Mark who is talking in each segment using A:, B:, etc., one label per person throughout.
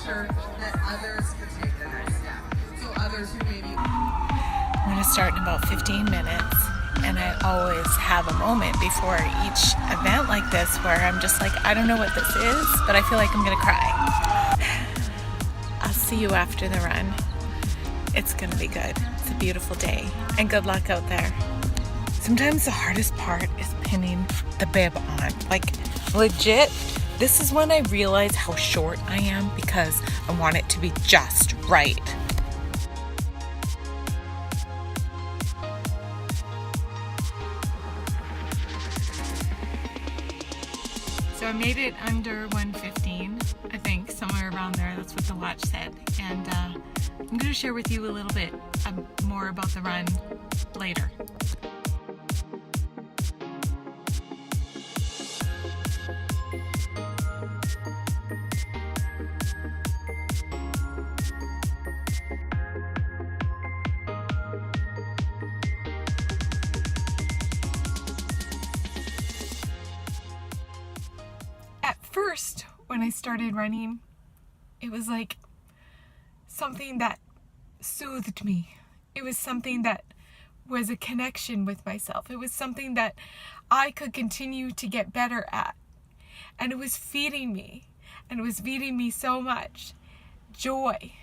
A: sure that others can take the next step. So others who maybe...
B: I'm going to start in about 15 minutes, and I always have a moment before each event like this where I'm just like, I don't know what this is, but I feel like I'm going to cry. I'll see you after the run. It's going to be good. It's a beautiful day, and good luck out there. Sometimes the hardest part is pinning the bib on. Like, legit, this is when I realize how short I am because I want it to be just right. So I made it under 1:15, I think, somewhere around there. That's what the watch said. And I'm going to share with you a little bit more about the run later. At first, when I started running, it was like something that soothed me. It was something that was a connection with myself. It was something that I could continue to get better at. And it was feeding me. And it was feeding me so much joy.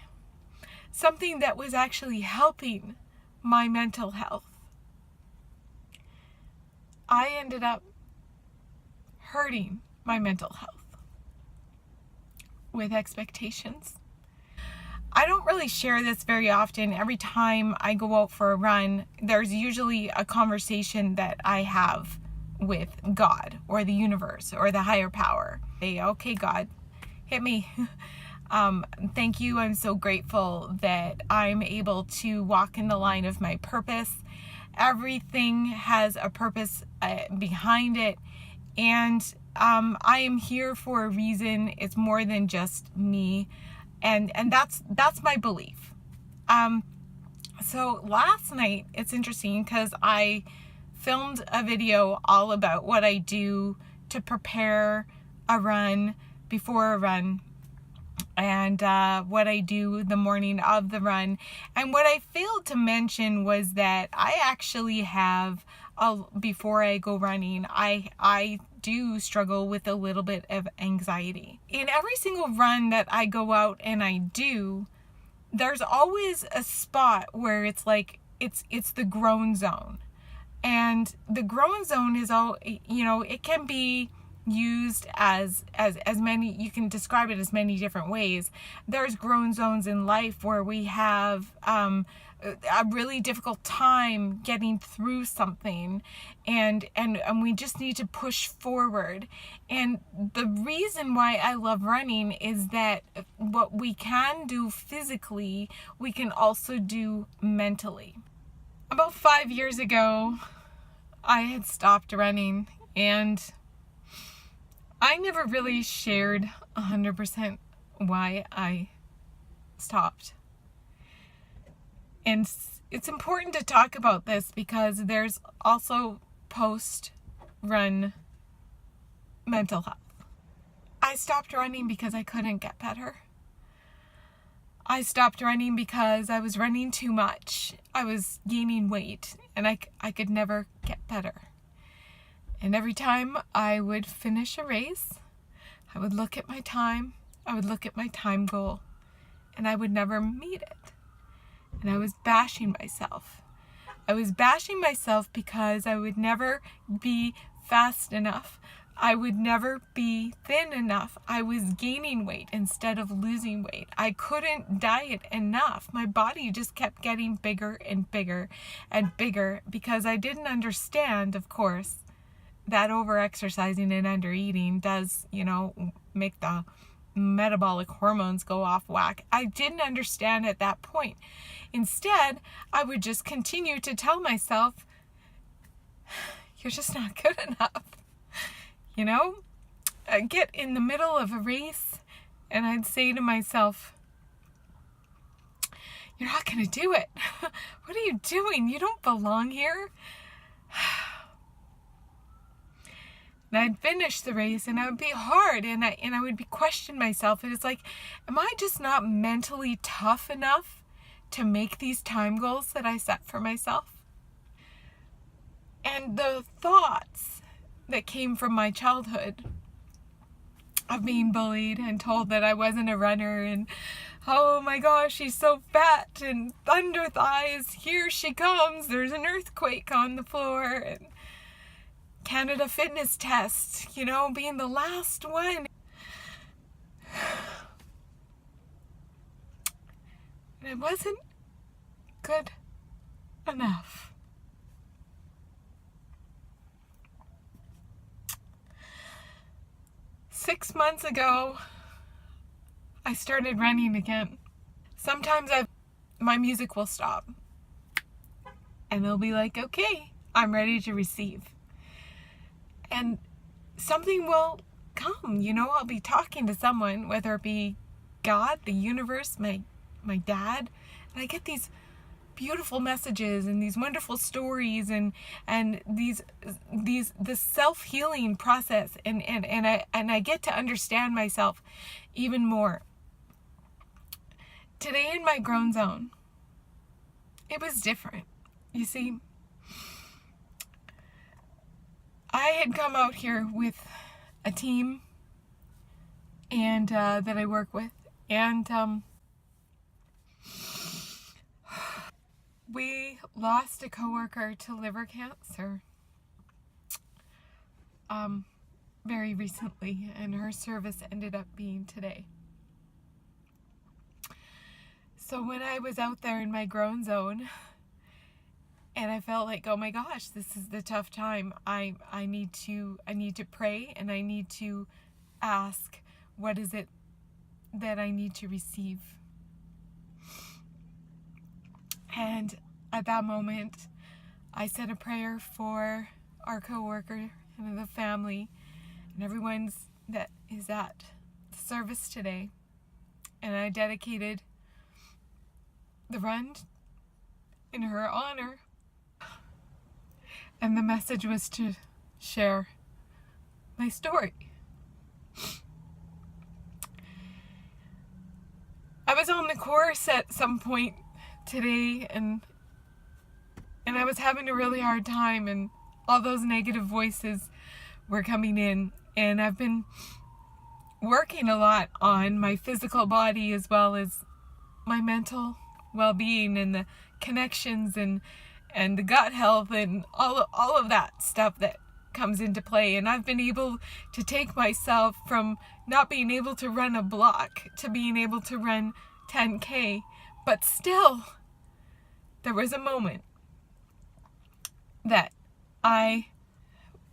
B: Something that was actually helping my mental health. I ended up hurting my mental health with expectations. I don't really share this very often. Every time I go out for a run, there's usually a conversation that I have with God or the universe or the higher power. Say, okay, God, hit me. Thank you. I'm so grateful that I'm able to walk in the line of my purpose. Everything has a purpose behind it. And I am here for a reason. It's more than just me. And that's my belief. So last night, it's interesting because I filmed a video all about what I do to prepare a run, before a run, and what I do the morning of the run. And what I failed to mention was that I actually have, before I go running, I do struggle with a little bit of anxiety. In every single run that I go out and I do, there's always a spot where it's like, it's the groan zone. And the groan zone is all, it can be used as many, you can describe it as many different ways. There's groan zones in life where we have a really difficult time getting through something, and we just need to push forward. And the reason why I love running is that what we can do physically, we can also do mentally. About 5 years ago, I had stopped running, and I never really shared 100% why I stopped. And it's important to talk about this because there's also post-run mental health. I stopped running because I couldn't get better. I stopped running because I was running too much. I was gaining weight, and I could never get better. And every time I would finish a race, I would look at my time, I would look at my time goal, and I would never meet it. And I was bashing myself. I was bashing myself because I would never be fast enough. I would never be thin enough. I was gaining weight instead of losing weight. I couldn't diet enough. My body just kept getting bigger and bigger and bigger because I didn't understand, of course, that over-exercising and under-eating does, make the metabolic hormones go off whack. I didn't understand at that point. Instead, I would just continue to tell myself, you're just not good enough. I'd get in the middle of a race and I'd say to myself, you're not going to do it. What are you doing? You don't belong here. And I'd finish the race and it would be hard, and I would be question myself. And it's like, am I just not mentally tough enough to make these time goals that I set for myself? And the thoughts that came from my childhood of being bullied and told that I wasn't a runner, and oh my gosh, she's so fat, and thunder thighs, here she comes, there's an earthquake on the floor, and Canada fitness test, you know, being the last one. And it wasn't good enough. Six months ago, I started running again. Sometimes my music will stop and they'll be like, okay, I'm ready to receive. And something will come, you know, I'll be talking to someone, whether it be God, the universe, my dad, and I get these beautiful messages and these wonderful stories and this self-healing process, and I get to understand myself even more. Today in my groan zone, it was different. You see, I had come out here with a team and that I work with, and we lost a coworker to liver cancer very recently, and her service ended up being today. So when I was out there in my groan zone, and I felt like, oh my gosh, this is the tough time. I need to pray, and I need to ask, what is it that I need to receive? And at that moment, I said a prayer for our coworker and the family and everyone that is at the service today. And I dedicated the run in her honor. And the message was to share my story. I was on the course at some point today, and I was having a really hard time, and all those negative voices were coming in, and I've been working a lot on my physical body as well as my mental well-being and the connections and the gut health and all of that stuff that comes into play. And I've been able to take myself from not being able to run a block to being able to run 10K, but still there was a moment that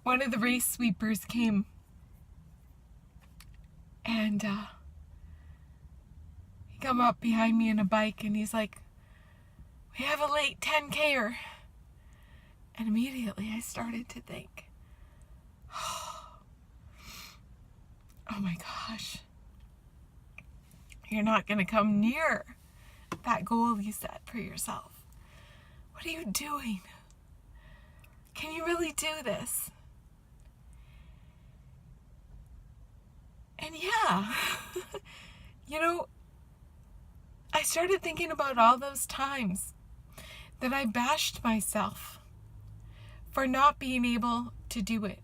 B: one of the race sweepers came, and he come up behind me in a bike, and he's like, we have a late 10K-er. And immediately I started to think, oh my gosh, you're not going to come near that goal you set for yourself. What are you doing? Can you really do this? And yeah, you know, I started thinking about all those times that I bashed myself for not being able to do it.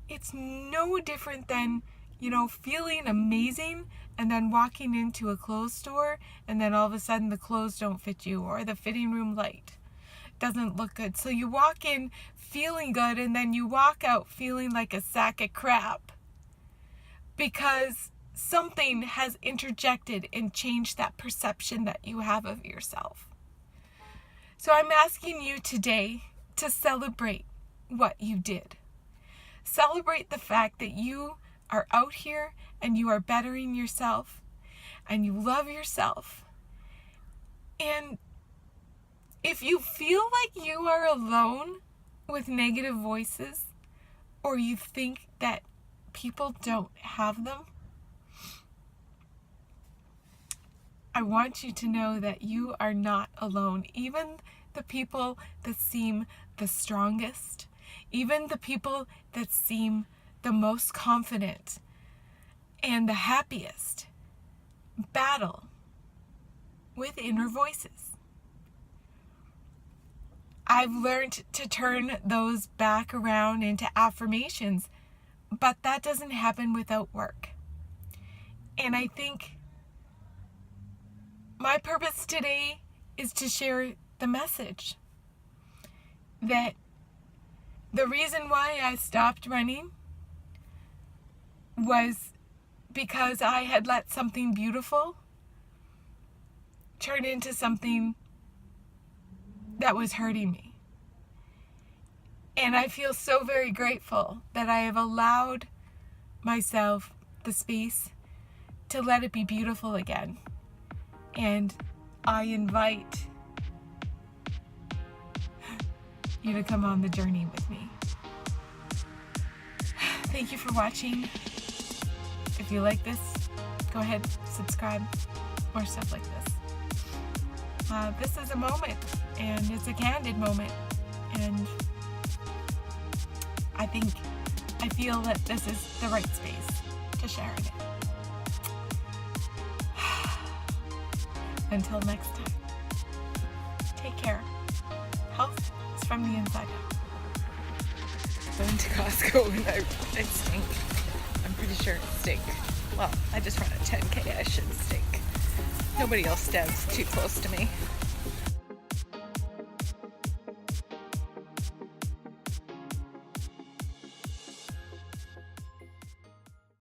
B: It's no different than, you know, feeling amazing and then walking into a clothes store and then all of a sudden the clothes don't fit you, or the fitting room light doesn't look good. So you walk in feeling good and then you walk out feeling like a sack of crap because something has interjected and changed that perception that you have of yourself. So I'm asking you today to celebrate what you did. Celebrate the fact that you are out here and you are bettering yourself and you love yourself. And if you feel like you are alone with negative voices, or you think that people don't have them, I want you to know that you are not alone. Even the people that seem the strongest, even the people that seem the most confident and the happiest battle with inner voices. I've learned to turn those back around into affirmations, but that doesn't happen without work. And I think my purpose today is to share the message that the reason why I stopped running was because I had let something beautiful turn into something that was hurting me. And I feel so very grateful that I have allowed myself the space to let it be beautiful again. And I invite you to come on the journey with me. Thank you for watching. If you like this, go ahead, subscribe, more stuff like this. This is a moment, and it's a candid moment, and I feel that this is the right space to share in it. Until next time, take care. Health is from the inside out. I went to Costco and I stink. I'm pretty sure it stink. Well, I just ran a 10K, I should stink. Nobody else stands too close to me.